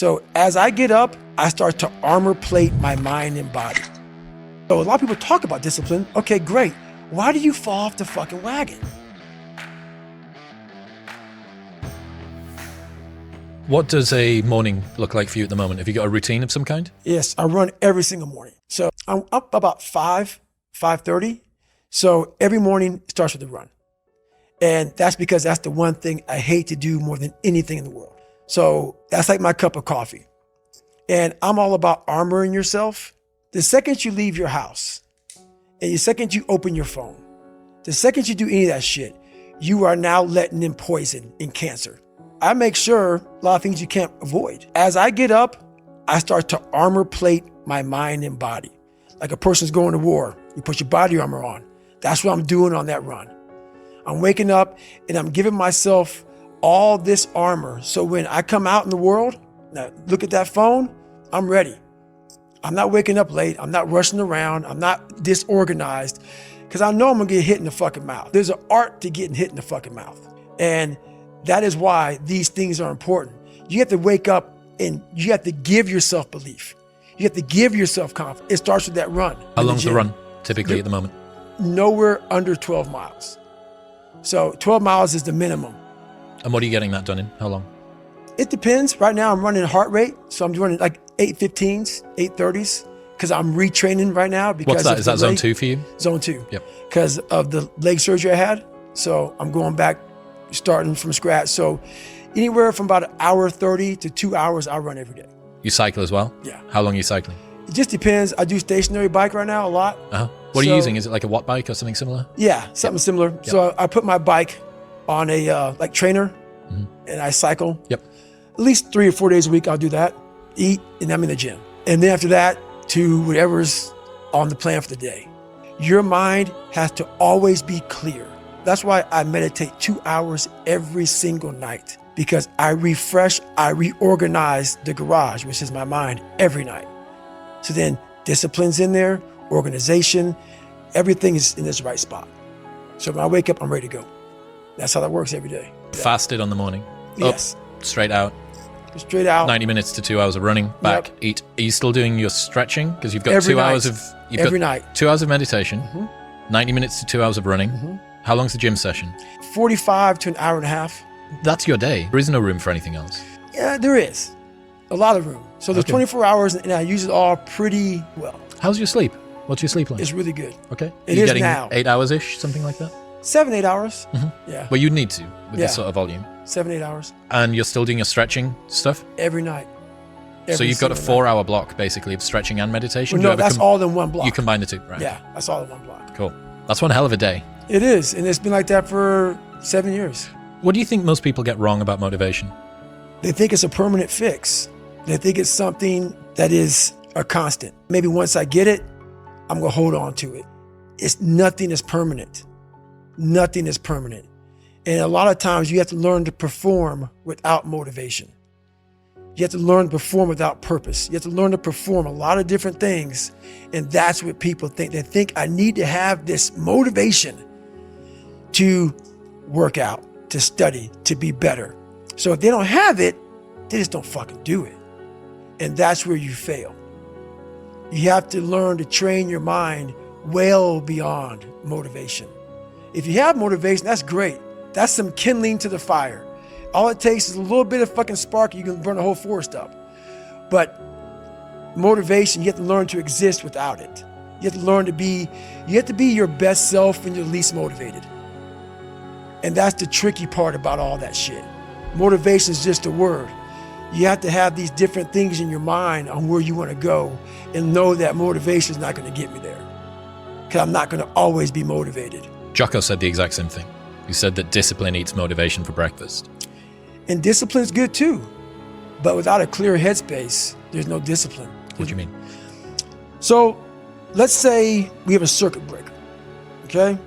So as I get up, I start to armor plate my mind and body. So a lot of people talk about discipline. Okay, great. Why do you fall off the fucking wagon? What does a morning look like for you at the moment? Have you got a routine of some kind? Yes, I run every single morning. So I'm up about 5:30. So every morning starts with a run. And that's because that's the one thing I hate to do more than anything in the world. So that's like my cup of coffee. And I'm all about armoring yourself. The second you leave your house, and the second you open your phone, the second you do any of that shit, you are now letting in poison and cancer. I make sure a lot of things you can't avoid. As I get up, I start to armor plate my mind and body. Like a person's going to war, you put your body armor on. That's what I'm doing on that run. I'm waking up and I'm giving myself all this armor. So when I come out in the world, now look at that phone, I'm ready. I'm not waking up late. I'm not rushing around. I'm not disorganized because I know I'm gonna get hit in the fucking mouth. There's an art to getting hit in the fucking mouth. And that is why these things are important. You have to wake up and you have to give yourself belief. You have to give yourself confidence. It starts with that run. How long's the run typically at the moment? Nowhere under 12 miles. So 12 miles is the minimum. And what are you getting that done in? How long? It depends. Right now I'm running heart rate. So I'm running like 8:15s, 8:30s because I'm retraining right now. Because what's that? Is that zone 2 for you? Zone 2. Yep. Because of the leg surgery I had. So I'm going back, starting from scratch. So anywhere from about 1:30 to 2 hours, I run every day. You cycle as well? Yeah. How long are you cycling? It just depends. I do stationary bike right now a lot. Uh-huh. What are you using? Is it like a watt bike or something similar? Yeah, something similar. Yep. So I put my bike on a like trainer and I cycle. Yep. At least 3 or 4 days a week, I'll do that. Eat, and I'm in the gym. And then after that, to whatever's on the plan for the day. Your mind has to always be clear. That's why I meditate 2 hours every single night, because I refresh, I reorganize the garage, which is my mind, every night. So then discipline's in there, organization, everything is in this right spot. So when I wake up, I'm ready to go. That's how that works every day. Fasted on the morning? Yes. Up, straight out? Straight out. 90 minutes to 2 hours of running, back, eat. Are you still doing your stretching? Because you've got every 2 night. hours of... You've every got night. 2 hours of meditation, 90 minutes to 2 hours of running. How long's the gym session? 45 to an hour and a half. That's your day. There is no room for anything else. Yeah, there is. A lot of room. So there's 24 hours and I use it all pretty well. How's your sleep? What's your sleep like? It's really good. Okay. It you is getting now. 8 hours-ish, something like that? 7, 8 hours. Yeah. Well, you'd need to with this sort of volume. 7, 8 hours. And you're still doing your stretching stuff? Every night. So you've got a 4-hour block, basically, of stretching and meditation? Well, no, that's all in one block. You combine the two, right? Yeah, that's all in one block. Cool. That's one hell of a day. It is, and it's been like that for 7 years. What do you think most people get wrong about motivation? They think it's a permanent fix. They think it's something that is a constant. Maybe once I get it, I'm going to hold on to it. Nothing is permanent. Nothing is permanent. And a lot of times you have to learn to perform without motivation. You have to learn to perform without purpose. You have to learn to perform a lot of different things. And that's what people think. They think I need to have this motivation to work out, to study, to be better. So if they don't have it, they just don't fucking do it. And that's where you fail. You have to learn to train your mind well beyond motivation. If you have motivation, that's great. That's some kindling to the fire. All it takes is a little bit of fucking spark, you can burn the whole forest up. But motivation, you have to learn to exist without it. You have to learn to be, you have to be your best self when you're least motivated. And that's the tricky part about all that shit. Motivation is just a word. You have to have these different things in your mind on where you want to go and know that motivation is not going to get me there. Because I'm not going to always be motivated. Jocko said the exact same thing. He said that discipline eats motivation for breakfast. And discipline is good too. But without a clear headspace, there's no discipline. What do you mean? So let's say we have a circuit breaker, okay?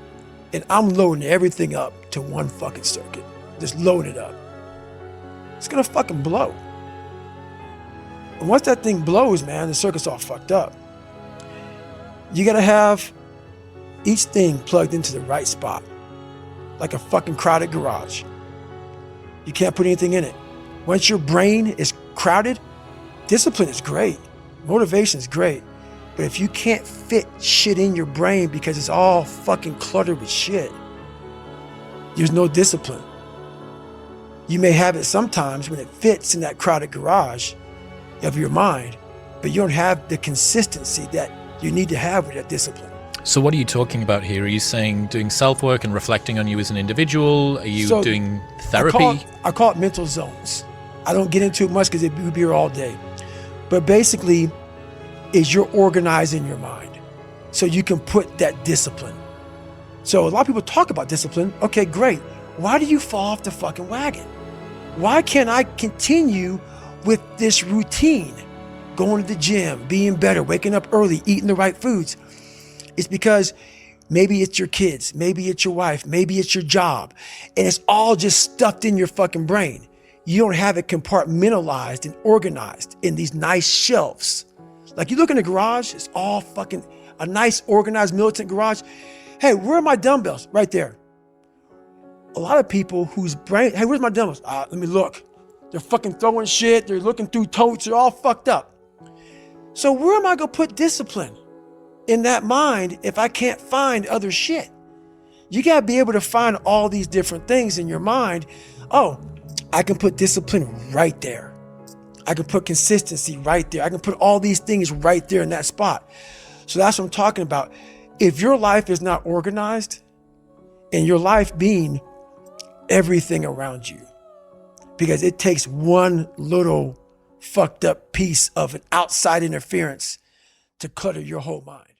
And I'm loading everything up to one fucking circuit. Just load it up. It's gonna fucking blow. And once that thing blows, man, the circuit's all fucked up. You gotta have each thing plugged into the right spot, like a fucking crowded garage. You can't put anything in it. Once your brain is crowded, Discipline is great. Motivation is great. But if you can't fit shit in your brain because it's all fucking cluttered with shit, there's no discipline. You may have it sometimes when it fits in that crowded garage of your mind, but you don't have the consistency that you need to have with that discipline. So what are you talking about here? Are you saying doing self-work and reflecting on you as an individual? Are you doing therapy? I call it mental zones. I don't get into it much because it would be here all day. But basically, is you're organizing your mind so you can put that discipline. So a lot of people talk about discipline. Okay, great. Why do you fall off the fucking wagon? Why can't I continue with this routine? Going to the gym, being better, waking up early, eating the right foods. It's because maybe it's your kids, maybe it's your wife, maybe it's your job, and it's all just stuffed in your fucking brain. You don't have it compartmentalized and organized in these nice shelves. Like you look in the garage, it's all fucking a nice organized militant garage. Hey, where are my dumbbells? Right there. A lot of people whose brain, hey, where's my dumbbells? Let me look. They're fucking throwing shit. They're looking through totes. They're all fucked up. So where am I going to put discipline in that mind if I can't find other shit? You got to be able to find all these different things in your mind. Oh, I can put discipline right there. I can put consistency right there. I can put all these things right there in that spot. So that's what I'm talking about. If your life is not organized, and your life being everything around you, because it takes one little fucked up piece of an outside interference to clutter your whole mind.